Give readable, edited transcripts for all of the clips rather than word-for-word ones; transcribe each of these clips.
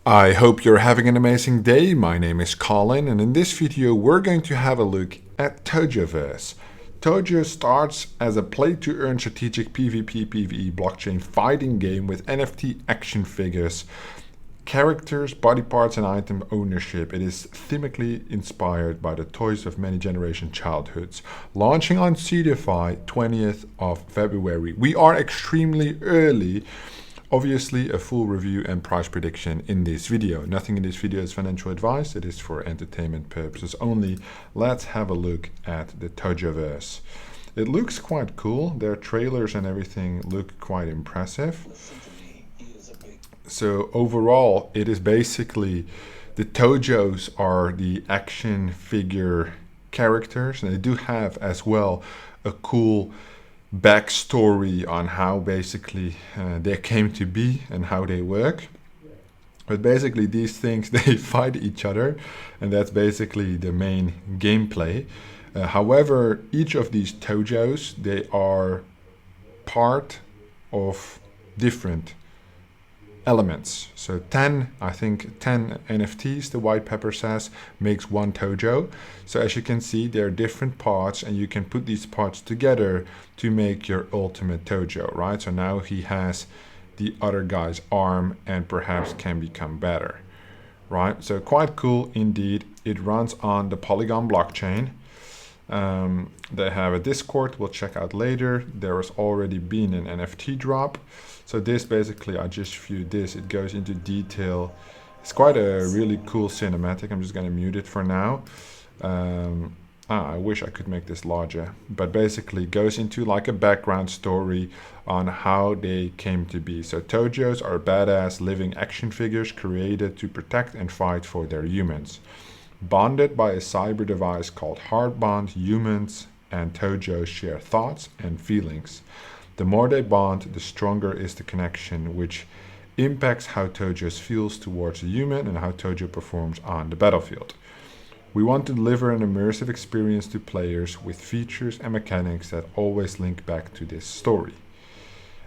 I hope you're having an amazing day. My name is Colin, and in this video we're going to have a look at Toyoverse. Toyo starts as a play-to-earn strategic PvP PvE blockchain fighting game with NFT action figures, characters, body parts, and item ownership. It is thematically inspired by the toys of many generation childhoods. Launching on Seedify 20th of February. We are extremely early. Obviously, a full review and price prediction in this video. Nothing in this video is financial advice. It is for entertainment purposes only. Let's have a look at the Toyoverse. It looks quite cool. Their trailers and everything look quite impressive. So overall, it is basically the Toyos are the action figure characters, and they do have as well a cool backstory on how basically they came to be and how they work. But basically these things, they fight each other, and that's basically the main gameplay. However, each of these Toyos, they are part of different elements. So 10 NFTs, the white paper says, makes one Toyo. So as you can see, there are different parts, and you can put these parts together to make your ultimate Toyo, right? So now he has the other guy's arm and perhaps can become better, right? So quite cool indeed. It runs on the Polygon blockchain. They have a Discord we'll check out later. There has already been an NFT drop. So this basically, I just viewed this. It goes into detail. It's quite a really cool cinematic. I'm just going to mute it for now. I wish I could make this larger. But basically goes into like a background story on how they came to be. So Toyos are badass living action figures created to protect and fight for their humans. Bonded by a cyber device called Heartbond, humans and Toyos share thoughts and feelings. The more they bond, the stronger is the connection, which impacts how Toyos feels towards a human and how Toyo performs on the battlefield. We want to deliver an immersive experience to players with features and mechanics that always link back to this story.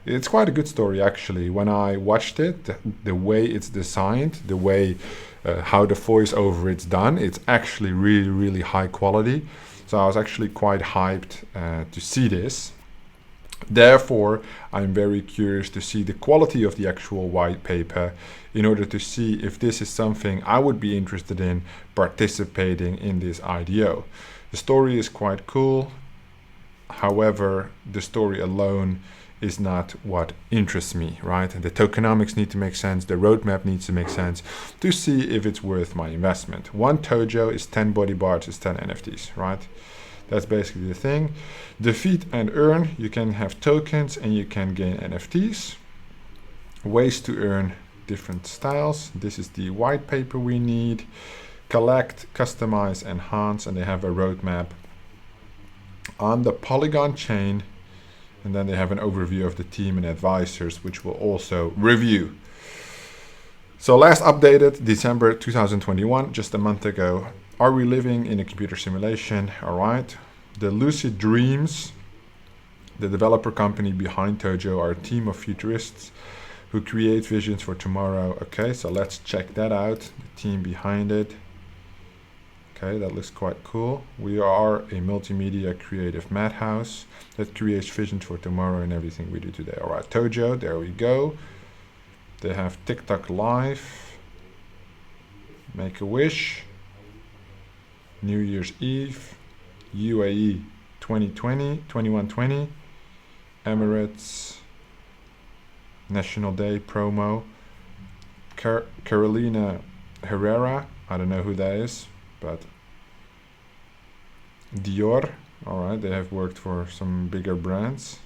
It's quite a good story actually. When I watched it, the way it's designed, the way how the voiceover is done, it's actually really, really high quality. So I was actually quite hyped to see this. Therefore, I'm very curious to see the quality of the actual white paper in order to see if this is something I would be interested in participating in this IDO. The story is quite cool. However, the story alone is not what interests me, right? The tokenomics need to make sense. The roadmap needs to make sense to see if it's worth my investment. One Toyo is 10 body parts, is 10 NFTs, right? That's basically the thing. Defeat and earn. You can have tokens and you can gain NFTs. Ways to earn different styles. This is the white paper we need. Collect, customize, enhance, and they have a roadmap on the Polygon chain. And then they have an overview of the team and advisors, which we'll also review. So last updated December 2021, just a month ago. Are we living in a computer simulation? All right. The Lucid Dreams, the developer company behind Toyo, are a team of futurists who create visions for tomorrow. Okay, so let's check that out. The team behind it. Okay, that looks quite cool. We are a multimedia creative madhouse that creates visions for tomorrow and everything we do today. All right, Toyo, there we go. They have TikTok Live, Make a Wish, New Year's Eve, UAE 2120, Emirates, National Day promo, Carolina Herrera, I don't know who that is, but Dior, alright, they have worked for some bigger brands.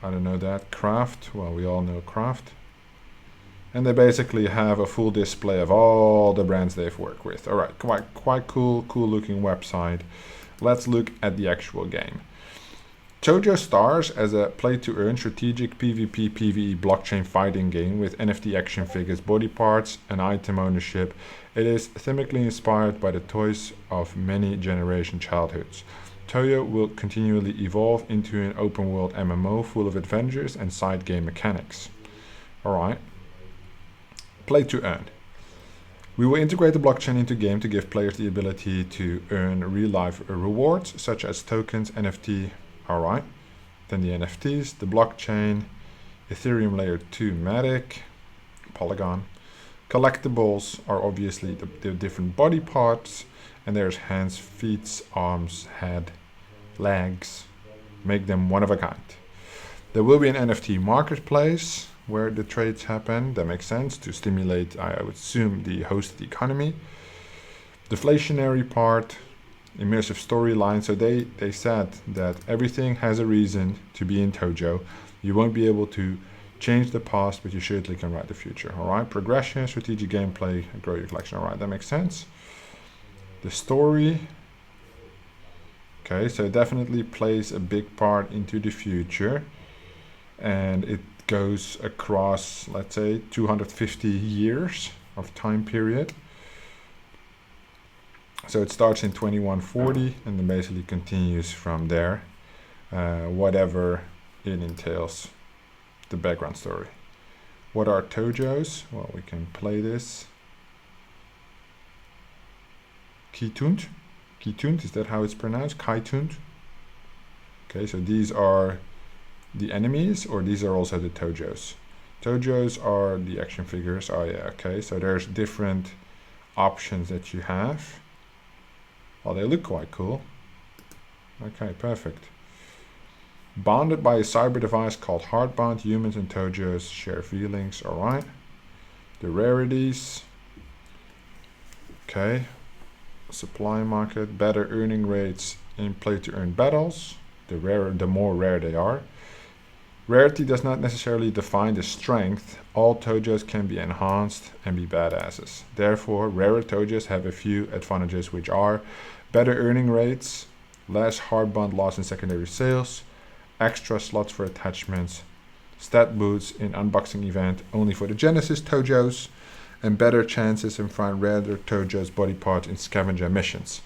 I don't know that. Kraft, well, we all know Kraft. And they basically have a full display of all the brands they've worked with. All right, quite cool looking website. Let's look at the actual game. Toyo stars as a play-to-earn strategic PvP PvE blockchain fighting game with NFT action figures, body parts, and item ownership. It is thematically inspired by the toys of many generation childhoods. Toyo will continually evolve into an open-world MMO full of adventures and side game mechanics. All right. Play to earn. We will integrate the blockchain into game to give players the ability to earn real-life rewards, such as tokens, NFT. All right. Then the NFTs, the blockchain, Ethereum layer 2 Matic, Polygon. Collectibles are obviously the different body parts, and there's hands, feet, arms, head, legs. Make them one of a kind. There will be an NFT marketplace where the trades happen. That makes sense to stimulate, I would assume, the hosted economy. Deflationary part, immersive storyline. So they said that everything has a reason to be in Toyo. You won't be able to change the past, but you certainly can write the future. All right, progression, strategic gameplay, grow your collection. All right, that makes sense. The story. Okay, so it definitely plays a big part into the future, and it goes across, let's say, 250 years of time period. So it starts in 2140 and then basically continues from there, whatever it entails, the background story. What are Toyos? Well, we can play this. Kitunt? Kitunt, is that how it's pronounced? Kitunt? Okay, so these are the enemies, or these are also the Toyos. Toyos are the action figures. Oh yeah, okay, so there's different options that you have. Well, they look quite cool. Okay, perfect. Bonded by a cyber device called Heartbond, humans and Toyos share feelings. All right. The rarities. Okay. Supply market, better earning rates in play-to-earn battles. The more rare they are. Rarity does not necessarily define the strength. All Toyos can be enhanced and be badasses. Therefore, rarer Toyos have a few advantages, which are better earning rates, less hardbond loss in secondary sales, extra slots for attachments, stat boosts in unboxing event only for the Genesis Toyos, and better chances in find rarer Toyos body parts in scavenger missions.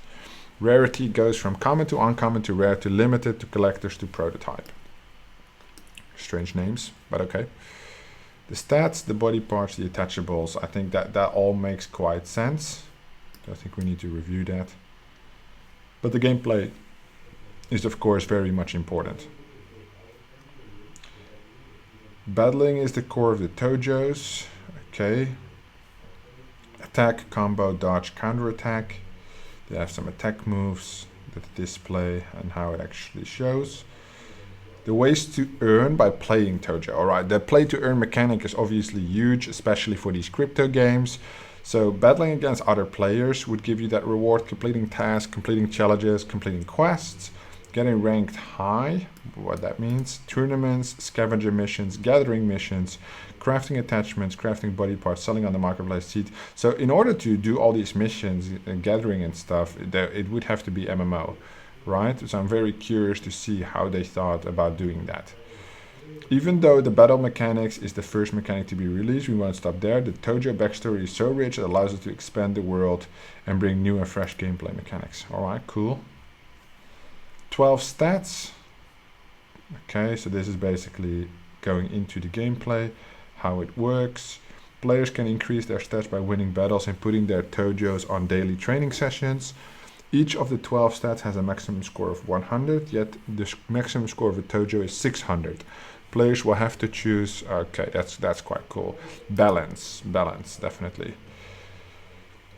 Rarity goes from common to uncommon to rare to limited to collectors to prototype. Strange names, but okay. The stats, the body parts, the attachables, I think that all makes quite sense. I think we need to review that. But the gameplay is of course very much important. Battling is the core of the Toyos. Okay. Attack, combo, dodge, counterattack. They have some attack moves that display and how it actually shows. The ways to earn by playing Toyo. Alright, the play to earn mechanic is obviously huge, especially for these crypto games. So battling against other players would give you that reward, completing tasks, completing challenges, completing quests, getting ranked high, what that means, tournaments, scavenger missions, gathering missions, crafting attachments, crafting body parts, selling on the marketplace seed. So in order to do all these missions and gathering and stuff, it would have to be MMO, right? So I'm very curious to see how they thought about doing that. Even though the battle mechanics is the first mechanic to be released, we won't stop there. The Toyo backstory is so rich it allows us to expand the world and bring new and fresh gameplay mechanics. Alright, cool. 12 stats. Okay, so this is basically going into the gameplay, how it works. Players can increase their stats by winning battles and putting their Toyos on daily training sessions. Each of the 12 stats has a maximum score of 100, yet the maximum score of a Toyo is 600. Players will have to choose, okay, that's quite cool. Balance, definitely.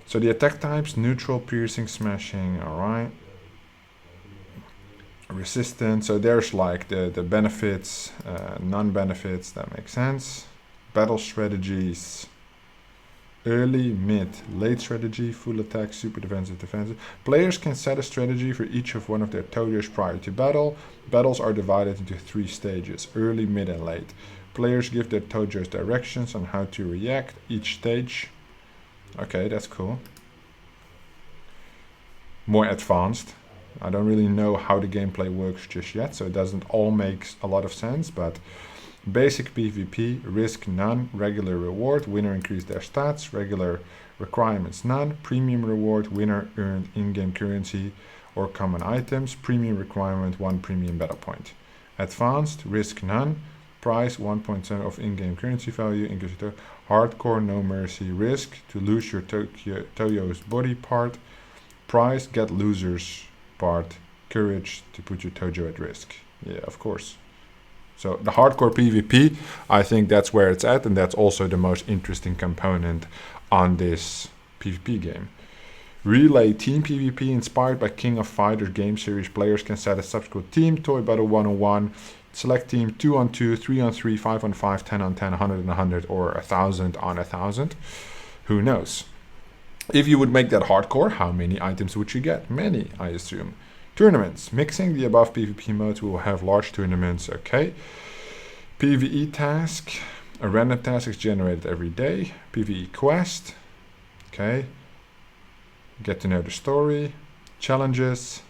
So the attack types, neutral, piercing, smashing, alright. Resistance, so there's like the benefits, non-benefits, that makes sense. Battle strategies, early, mid, late strategy, full attack, super defensive, defensive. Players can set a strategy for each of one of their Toyos prior to battle. Battles are divided into 3 stages, early, mid, and late. Players give their Toyos directions on how to react each stage. Okay, that's cool. More advanced. I don't really know how the gameplay works just yet, so it doesn't all make a lot of sense, but basic PvP, risk none, regular reward, winner increase their stats, regular requirements none, premium reward, winner earned in-game currency or common items, premium requirement 1 premium battle point. Advanced, risk none, Price 1.7 of in-game currency value. Hardcore, no mercy. Risk to lose your Toyo's body part. Price, get loser's part. Courage to put your Toyo at risk. Yeah, of course. So the hardcore PvP, I think that's where it's at, and that's also the most interesting component on this PvP game. Relay team PvP inspired by King of Fighters game series. Players can set a subsequent team, Toy Battle 1-on-1, select team 2-on-2, 3-on-3, 5-on-5, 10-on-10, 100-on-100, or 1,000-on-1,000. Who knows? If you would make that hardcore, how many items would you get? Many, I assume. Tournaments. Mixing the above PvP modes, we will have large tournaments. Okay. PvE task. A random task is generated every day. PvE quest. Okay. Get to know the story. Challenges.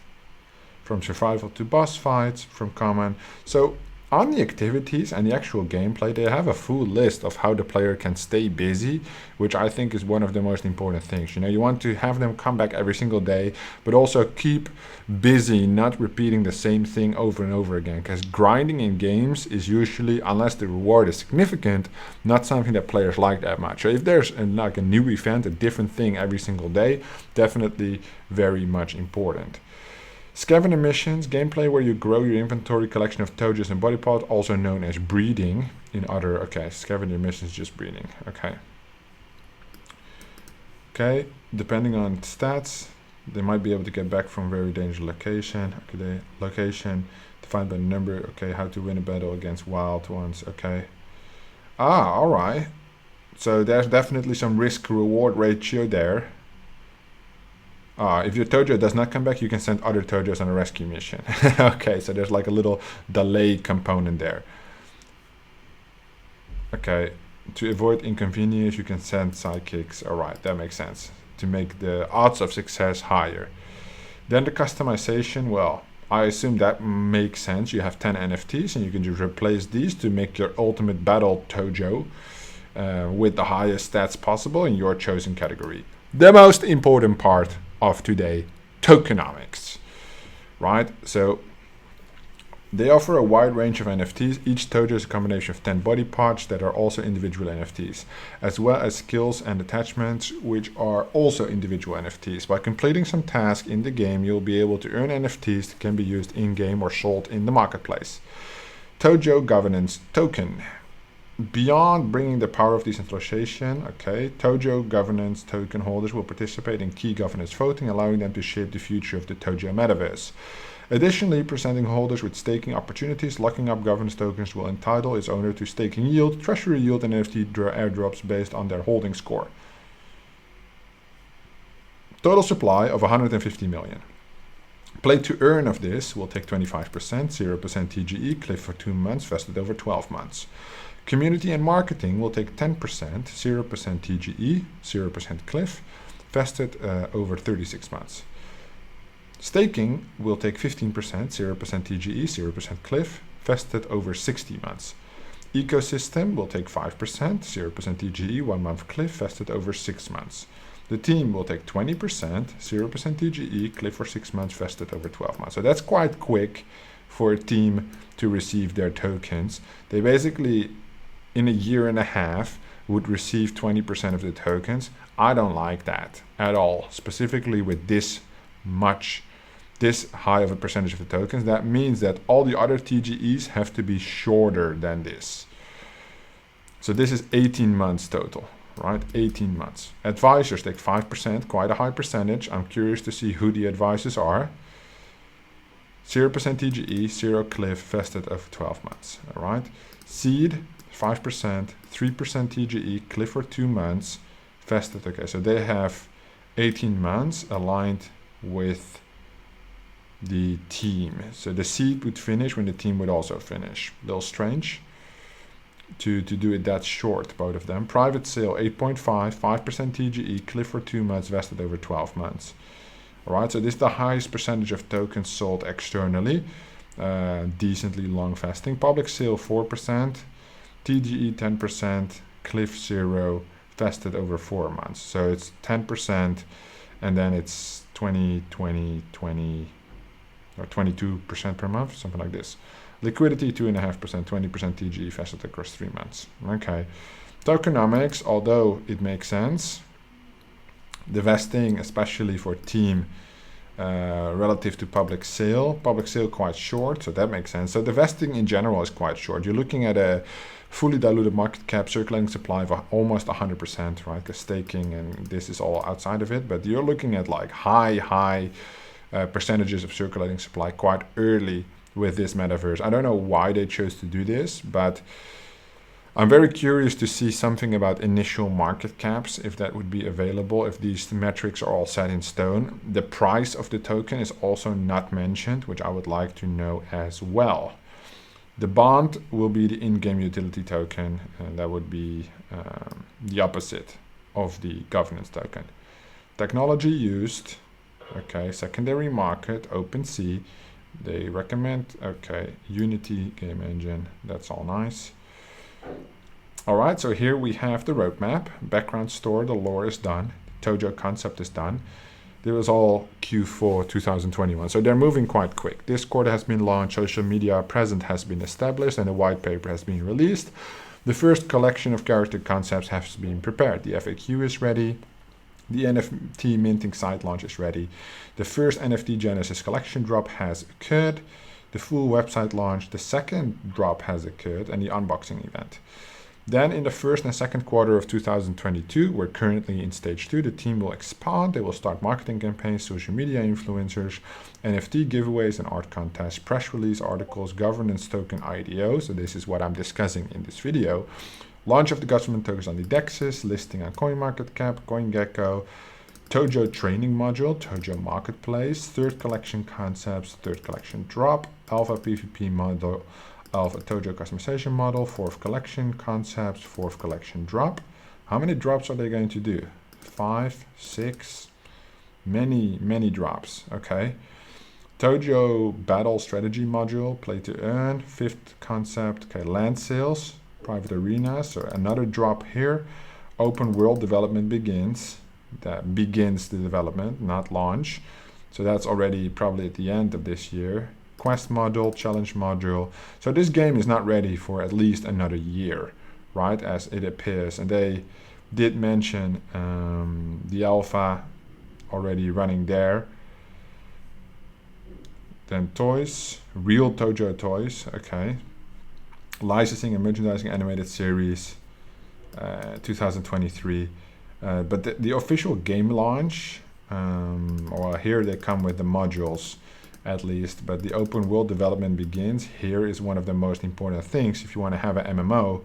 From survival to boss fights. From common. So on the activities and the actual gameplay, they have a full list of how the player can stay busy, which I think is one of the most important things. You know, you want to have them come back every single day, but also keep busy, not repeating the same thing over and over again, because grinding in games is usually, unless the reward is significant, not something that players like that much. So if there's like a new event, a different thing every single day, definitely very much important. Scavenger missions, gameplay where you grow your inventory collection of Toyos and body parts, also known as breeding in other, okay, scavenger missions, just breeding, okay. Okay, depending on stats, they might be able to get back from very dangerous location, okay, location, defined by number, okay, how to win a battle against wild ones, okay. Alright, so there's definitely some risk-reward ratio there. If your Toyo does not come back, you can send other Toyos on a rescue mission. Okay, so there's like a little delay component there. Okay, to avoid inconvenience, you can send sidekicks. Alright, that makes sense. To make the odds of success higher. Then the customization, well, I assume that makes sense. You have 10 NFTs and you can just replace these to make your ultimate battle Toyo with the highest stats possible in your chosen category. The most important part of today, tokenomics, right? So they offer a wide range of NFTs. Each Toyo is a combination of 10 body parts that are also individual NFTs, as well as skills and attachments, which are also individual NFTs. By completing some tasks in the game, you'll be able to earn NFTs that can be used in-game or sold in the marketplace. Toyo governance token. Beyond bringing the power of decentralization, okay, Toyo governance token holders will participate in key governance voting, allowing them to shape the future of the Toyo metaverse. Additionally, presenting holders with staking opportunities, locking up governance tokens will entitle its owner to staking yield, treasury yield, and NFT airdrops based on their holding score. Total supply of 150 million. Play to earn of this will take 25%, 0% TGE, cliff for 2 months, vested over 12 months. Community and marketing will take 10%, 0% TGE, 0% cliff, vested over 36 months. Staking will take 15%, 0% TGE, 0% cliff, vested over 60 months. Ecosystem will take 5%, 0% TGE, 1 month cliff, vested over 6 months. The team will take 20%, 0% TGE, cliff for 6 months, vested over 12 months. So that's quite quick for a team to receive their tokens. They basically, in a year and a half, would receive 20% of the tokens. I don't like that at all, specifically with this high of a percentage of the tokens. That means that all the other TGEs have to be shorter than this. So this is 18 months total, right? 18 months. Advisors take 5%, quite a high percentage. I'm curious to see who the advisors are. 0% TGE, 0 cliff, vested over 12 months, all right? Seed, 5%, 3% TGE, cliff for 2 months, vested. Okay, so they have 18 months aligned with the team. So the seed would finish when the team would also finish. A little strange to do it that short, both of them. Private sale, 8.5, 5% TGE, cliff for 2 months, vested over 12 months. All right, so this is the highest percentage of tokens sold externally, decently long vesting. Public sale, 4%. TGE 10%, cliff 0, vested over 4 months. So it's 10% and then it's 20, 20, 20, or 22% per month, something like this. Liquidity 2.5%, 20% TG vested across 3 months. Okay. Tokenomics, although it makes sense, the vesting, especially for team, relative to public sale quite short, so that makes sense. So the vesting in general is quite short. You're looking at a fully diluted market cap, circulating supply of almost 100%, right? Because staking and this is all outside of it, but you're looking at like high percentages of circulating supply quite early with this metaverse. I don't know why they chose to do this, but I'm very curious to see something about initial market caps, if that would be available, if these metrics are all set in stone. The price of the token is also not mentioned, which I would like to know as well. The bond will be the in-game utility token, and that would be the opposite of the governance token. Technology used, okay, secondary market, OpenSea. They recommend, okay, Unity game engine, that's all nice. All right, so here we have the roadmap. Background store, the lore is done. Toyo concept is done. This was all Q4 2021. So they're moving quite quick. Discord has been launched, social media presence has been established, and a white paper has been released. The first collection of character concepts has been prepared. The FAQ is ready. The NFT minting site launch is ready. The first NFT Genesis collection drop has occurred. The full website launch, the second drop has occurred, and the unboxing event. Then in the first and second quarter of 2022, we're currently in stage 2, the team will expand. They will start marketing campaigns, social media influencers, NFT giveaways and art contests, press release articles, governance token IDO. So this is what I'm discussing in this video. Launch of the government tokens on the DEXs, listing on CoinMarketCap, CoinGecko, Toyo training module, Toyo marketplace, third collection concepts, third collection drop, alpha PvP model, alpha Toyo customization model, fourth collection concepts, fourth collection drop. How many drops are they going to do? 5, 6, many drops, okay. Toyo battle strategy module, play to earn, fifth concept, okay, land sales, private arenas, so another drop here. Open world development begins. That begins the development, not launch. So that's already probably at the end of this year. Quest module, challenge module. So this game is not ready for at least another year, right? As it appears. And they did mention the alpha already running there. Then toys, real Toyo toys, okay. Licensing and merchandising animated series, 2023. But the official game launch, well, here they come with the modules at least, but the open world development begins. Here is one of the most important things. If you want to have an MMO,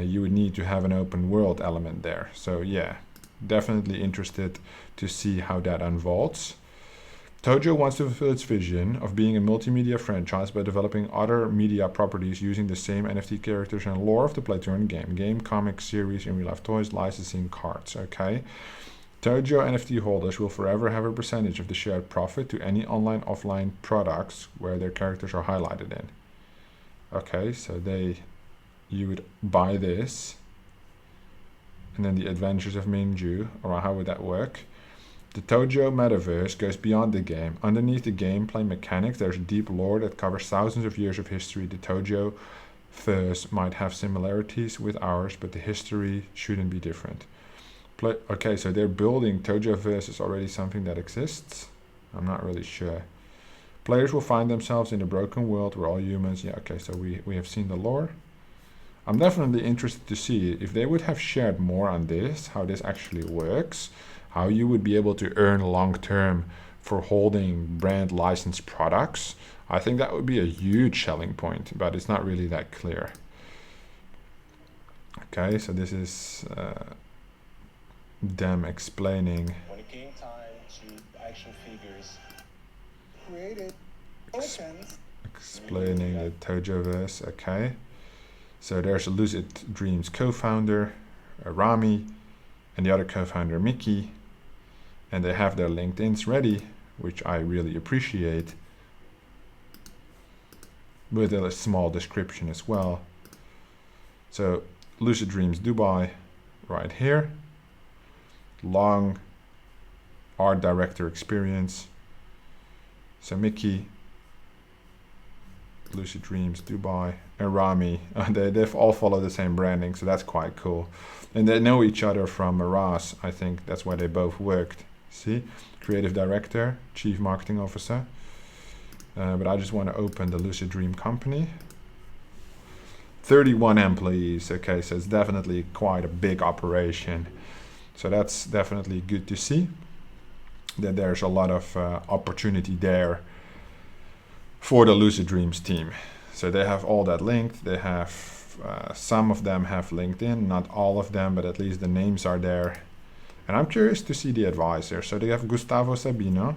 you would need to have an open world element there. So yeah, definitely interested to see how that unfolds. Toyo wants to fulfill its vision of being a multimedia franchise by developing other media properties using the same NFT characters and lore of the play-to-earn game, comic series, in real life toys, licensing, cards, okay? Toyo NFT holders will forever have a percentage of the shared profit to any online, offline products where their characters are highlighted in. Okay, so you would buy this, and then the Adventures of Minju, or how would that work? The Toyo metaverse goes beyond the game. Underneath the gameplay mechanics, there's a deep lore that covers thousands of years of history. The Toyoverse might have similarities with ours, but the history shouldn't be different. Okay, so they're building Toyoverse is already something that exists. I'm not really sure. Players will find themselves in a broken world where all humans... Yeah, okay, so we have seen the lore. I'm definitely interested to see if they would have shared more on this, how this actually works, how you would be able to earn long-term for holding brand licensed products. I think that would be a huge selling point, but it's not really that clear. Okay, so this is them explaining. When it came time to action figures created explaining the Toyoverse, okay. So there's a Lucid Dreams co-founder, Rami, and the other co-founder, Mickey. And they have their LinkedIns ready, which I really appreciate, with a small description as well. So Lucid Dreams Dubai, right here. Long art director experience. So Mickey, Lucid Dreams, Dubai, and Rami. They've all followed the same branding, so that's quite cool. And they know each other from Maras. I think that's why they both worked. See? Creative Director, Chief Marketing Officer. But I just want to open the Lucid Dream company. 31 employees. Okay, so it's definitely quite a big operation. So that's definitely good to see that there's a lot of opportunity there for the Lucid Dreams team. So they have all that linked. They have some of them have LinkedIn, not all of them, but at least the names are there. And I'm curious to see the advisor. So they have Gustavo Sabino,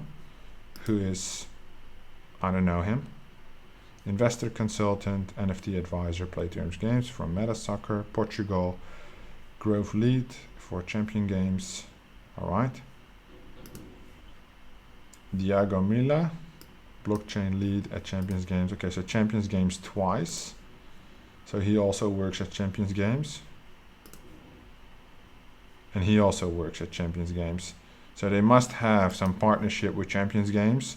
who is, I don't know him, investor consultant, NFT advisor, play terms games from Meta Soccer, Portugal, growth lead for Champion Games. All right. Diago Mila, blockchain lead at Champions Games. Okay, so Champions Games twice. So he also works at Champions Games. And he also works at Champions Games. So they must have some partnership with Champions Games.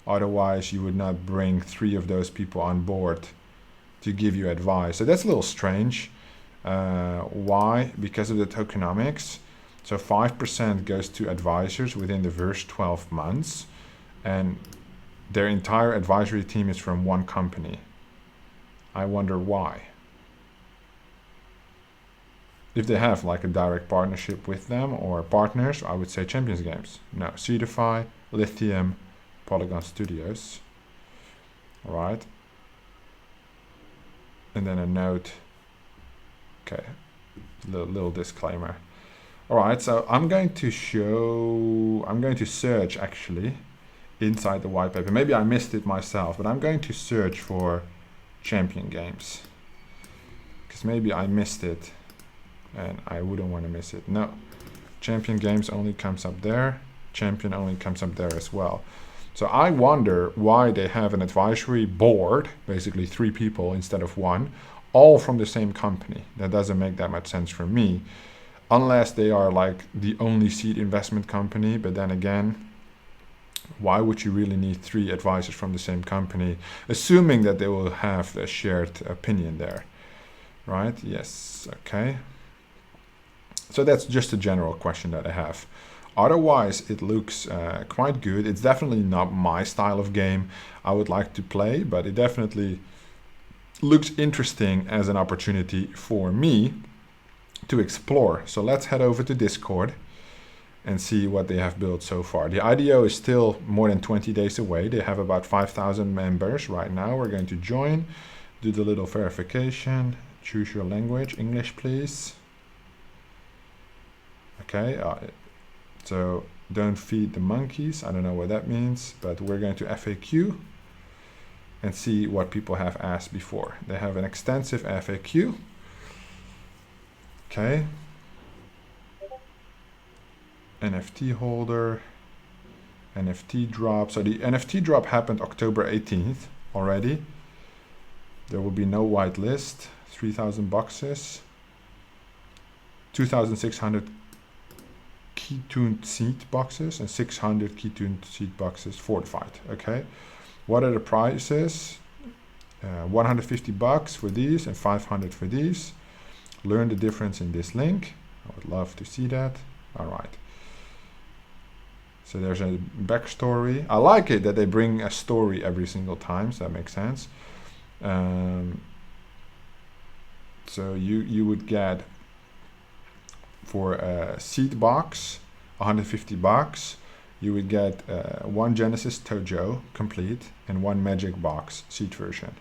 Otherwise, you would not bring 3 of those people on board to give you advice. So that's a little strange. Why? Because of the tokenomics. So 5% goes to advisors within the first 12 months. And their entire advisory team is from one company. I wonder why. If they have like a direct partnership with them or partners, I would say Champions Games. No, Seedify, Lithium, Polygon Studios. All right. And then a note. Okay, little disclaimer. All right, so I'm going to search actually inside the white paper. Maybe I missed it myself, but I'm going to search for Champion Games. Because maybe I missed it and I wouldn't want to miss it. No, Champion Games only comes up there. Champion only comes up there as well. So I wonder why they have an advisory board, basically 3 people instead of 1, all from the same company. That doesn't make that much sense for me, unless they are like the only seed investment company. But then again, why would you really need 3 advisors from the same company, assuming that they will have a shared opinion there, right? Yes, okay. So that's just a general question that I have. Otherwise, it looks quite good. It's definitely not my style of game I would like to play, but it definitely looks interesting as an opportunity for me to explore. So let's head over to Discord and see what they have built so far. The IDO is still more than 20 days away. They have about 5,000 members right now. We're going to join, do the little verification, choose your language, English please. Okay, so don't feed the monkeys. I don't know what that means, but we're going to FAQ and see what people have asked before. They have an extensive FAQ. Okay. NFT holder, NFT drop. So the NFT drop happened October 18th already. There will be no white list, 3,000 boxes, 2,600 key-tuned seed boxes and 600 key-tuned seed boxes fortified. Okay, what are the prices? 150 bucks for these and 500 for these. Learn the difference in this link. I would love to see that. All right. So there's a backstory. I like it that they bring a story every single time, so that makes sense. So you would get for a seed box 150 bucks. You would get 1 Genesis Toyo complete and 1 Magic box seed version.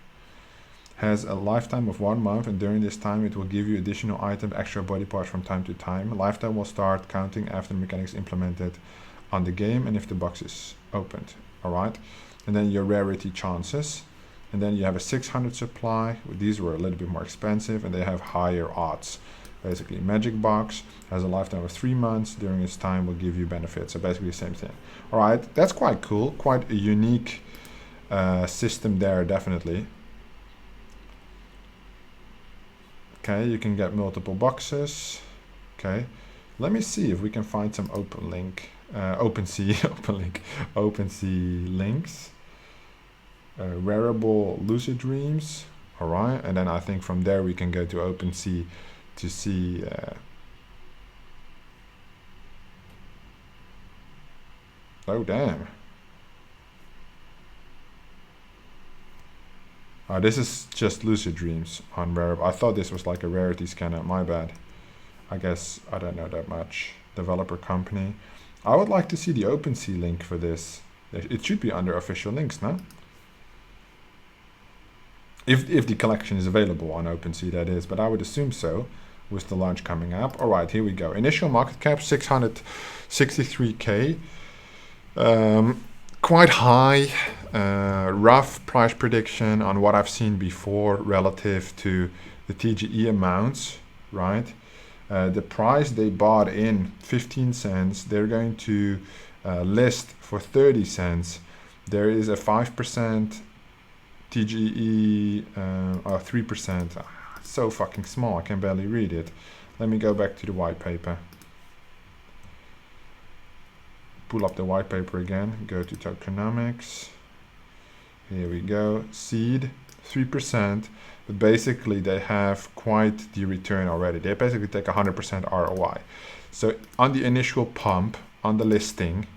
Has a lifetime of 1 month, and during this time it will give you additional items, extra body parts from time to time. Lifetime will start counting after the mechanics implemented on the game and if the box is opened. All right, and then your rarity chances, and then you have a 600 supply. These were a little bit more expensive and they have higher odds. Basically, Magic box has a lifetime of 3 months. During its time will give you benefits. So basically the same thing. All right, that's quite cool. Quite a unique system there, definitely. Okay, you can get multiple boxes. Okay, let me see if we can find some open link, OpenSea, open link, OpenSea links. wearable lucid dreams. All right, and then I think from there we can go to OpenSea to see oh damn. This is just lucid dreams on wearable. I thought this was like a rarity scanner. My bad. I guess I don't know that much. Developer company. I would like to see the OpenSea link for this. It should be under official links, no? If the collection is available on OpenSea, that is, but I would assume so with the launch coming up. All right, here we go. Initial market cap 663k. Quite high. Rough price prediction on what I've seen before relative to the TGE amounts, right? The price they bought in 15 cents, they're going to list for 30 cents. There is a 5% TGE or 3%. So fucking small, I can barely read it. Let me go back to the white paper. Pull up the white paper again, go to tokenomics. Here we go, seed 3%, but basically they have quite the return already. They basically take 100% ROI. So on the initial pump, on the listing,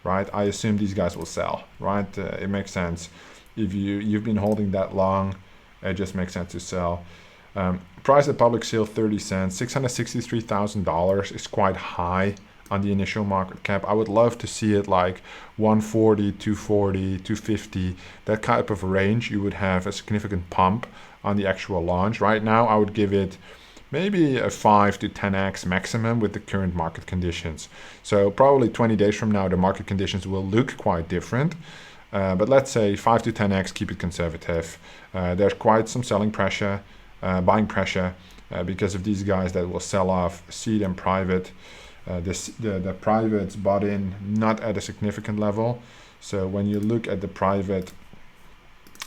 right, I assume these guys will sell, right? It makes sense. If you've been holding that long, it just makes sense to sell. Price at public sale 30 cents, $663,000 is quite high on the initial market cap. I would love to see it like 140, 240, 250, that type of range. You would have a significant pump on the actual launch. Right now, I would give it maybe a 5 to 10x maximum with the current market conditions. So probably 20 days from now, the market conditions will look quite different. But let's say 5 to 10x, keep it conservative. There's quite some selling pressure, buying pressure because of these guys that will sell off seed and private. The privates bought in not at a significant level. So when you look at the private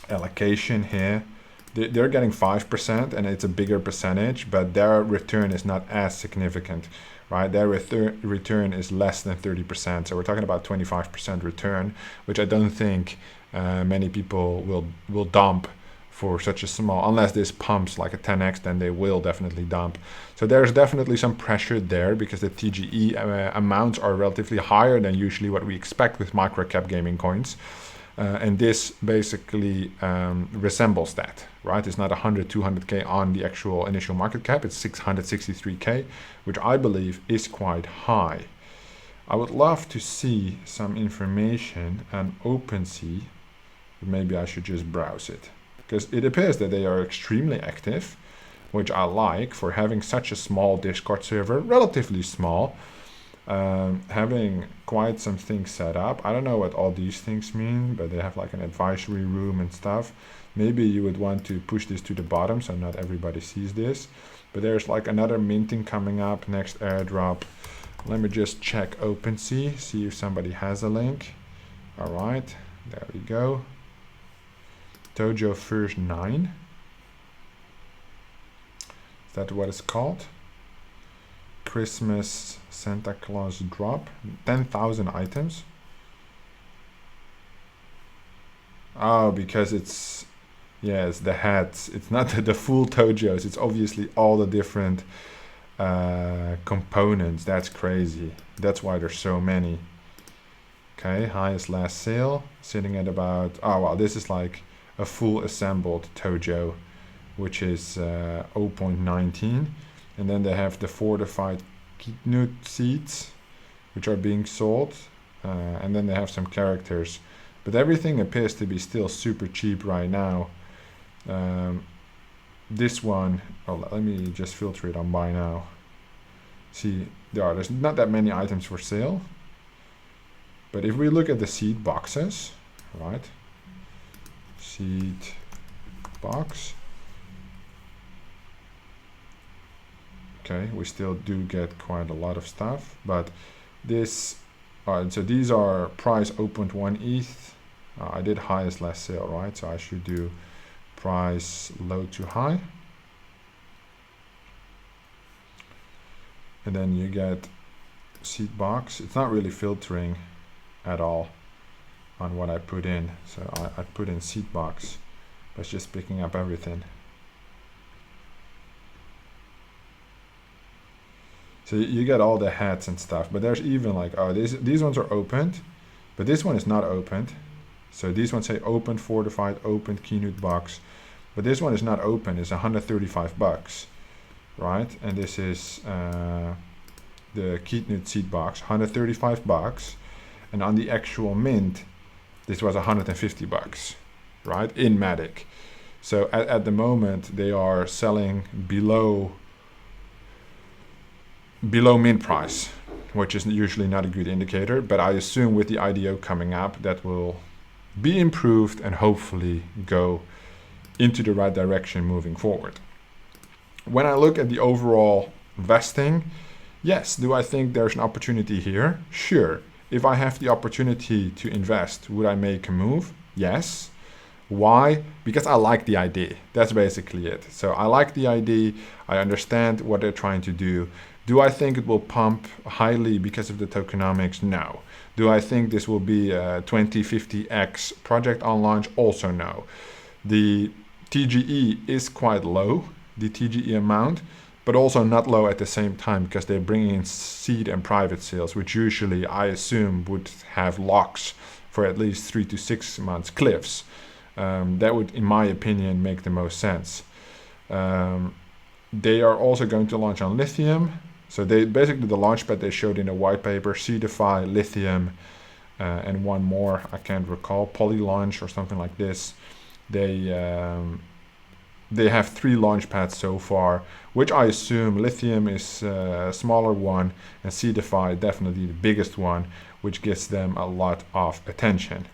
allocation here, they're getting 5% and it's a bigger percentage, but their return is not as significant, right? Their return is less than 30%. So we're talking about 25% return, which I don't think many people will dump for such a small, unless this pumps like a 10x, then they will definitely dump. So there's definitely some pressure there because the TGE amounts are relatively higher than usually what we expect with micro cap gaming coins. And this basically resembles that, right? It's not 100, 200K on the actual initial market cap, it's 663K, which I believe is quite high. I would love to see some information on OpenSea, but maybe I should just browse it. Because it appears that they are extremely active, which I like for having such a small Discord server, relatively small, having quite some things set up. I don't know what all these things mean, but they have like an advisory room and stuff. Maybe you would want to push this to the bottom so not everybody sees this. But there's like another minting coming up, next airdrop. Let me just check OpenSea, see if somebody has a link. All right, there we go. Toyoverse 9. Is that what it's called? Christmas Santa Claus drop. 10,000 items. Oh, because it's, yeah, it's the hats. It's not the full Toyos. It's obviously all the different components. That's crazy. That's why there's so many. Okay, highest last sale. Sitting at about, oh wow, this is like a full assembled Toyo, which is 0.19, and then they have the fortified nut seeds, which are being sold, and then they have some characters, but everything appears to be still super cheap right now. This one, oh, let me just filter it on buy now. See, there's not that many items for sale, but if we look at the seed boxes, right? Seed box. Okay, we still do get quite a lot of stuff, but this, so these are price 0.1 ETH. I did highest last sale, right? So I should do price low to high. And then you get seed box. It's not really filtering at all. on what I put in. So I put in seed box, but it's just picking up everything. So you get all the hats and stuff, but there's even like, oh, these ones are opened, but this one is not opened. So these ones say opened, fortified, opened, keynote box, but this one is not open. It's 135 bucks, right? And this is the keynote seed box, 135 bucks, and on the actual mint, this was 150 bucks, right? In Matic. So at the moment they are selling below mint price, which is usually not a good indicator, but I assume with the IDO coming up that will be improved and hopefully go into the right direction moving forward. When I look at the overall vesting, yes, do I think there's an opportunity here? Sure. If I have the opportunity to invest, would I make a move? Yes. Why? Because I like the idea. That's basically it. So I like the idea. I understand what they're trying to do. Do I think it will pump highly because of the tokenomics? No. Do I think this will be a 20, 50x project on launch? Also no. The TGE is quite low, the TGE amount, but also not low at the same time because they're bringing in seed and private sales, which usually I assume would have locks for at least 3 to 6 months cliffs. That would, in my opinion, make the most sense. They are also going to launch on lithium. So they basically the launchpad they showed in the white paper, Seedify, lithium, and one more, I can't recall, Polylaunch or something like this. They have 3 launch pads so far, which I assume lithium is a smaller one and Seedify definitely the biggest one, which gets them a lot of attention.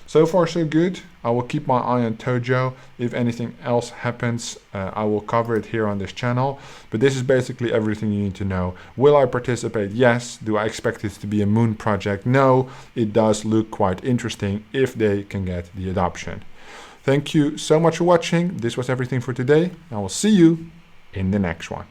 So far so good. I will keep my eye on Toyo. If anything else happens, I will cover it here on this channel. But this is basically everything you need to know. Will I participate? Yes. Do I expect it to be a moon project? No. It does look quite interesting if they can get the adoption. Thank you so much for watching. This was everything for today. I will see you in the next one.